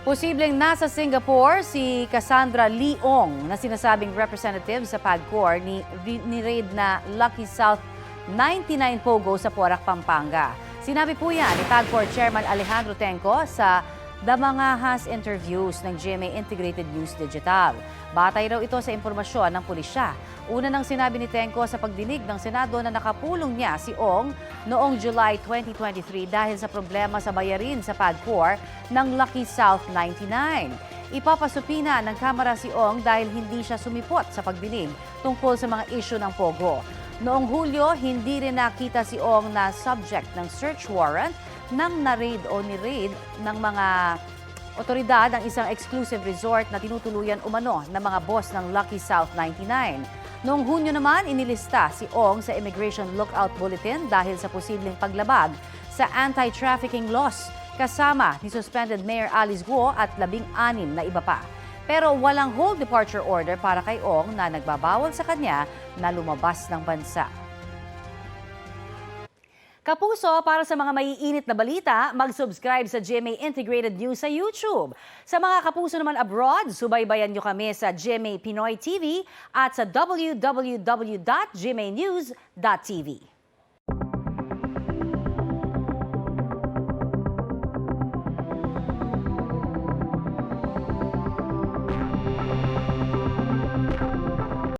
Posibleng nasa Singapore si Cassandra Leong na sinasabing representative sa PAGCOR ni raid na Lucky South 99 Pogo sa Porac, Pampanga. Sinabi po yan ni PAGCOR Chairman Alejandro Tenco sa Damangahas interviews ng GMA Integrated News Digital. Batay raw ito sa impormasyon ng pulisya. Una nang sinabi ni Tenco sa pagdinig ng Senado na nakapulong niya si Ong noong July 2023 dahil sa problema sa bayarin sa PAGCOR ng Lucky South 99. Ipapasupina ng Kamara si Ong dahil hindi siya sumipot sa pagdinig tungkol sa mga isyu ng Pogo. Noong Hulyo, hindi rin nakita si Ong na subject ng search warrant nang na-raid o ni-raid ng mga otoridad ang isang exclusive resort na tinutuluyan umano ng mga boss ng Lucky South 99. Noong Hunyo naman, inilista si Ong sa Immigration Lookout Bulletin dahil sa posibleng paglabag sa anti-trafficking laws kasama ni suspended Mayor Alice Guo at 16 na iba pa. Pero walang hold departure order para kay Ong na nagbabawal sa kanya na lumabas ng bansa. Kapuso, para sa mga maiinit na balita, mag-subscribe sa GMA Integrated News sa YouTube. Sa mga kapuso naman abroad, subaybayan nyo kami sa GMA Pinoy TV at sa www.gmanews.tv.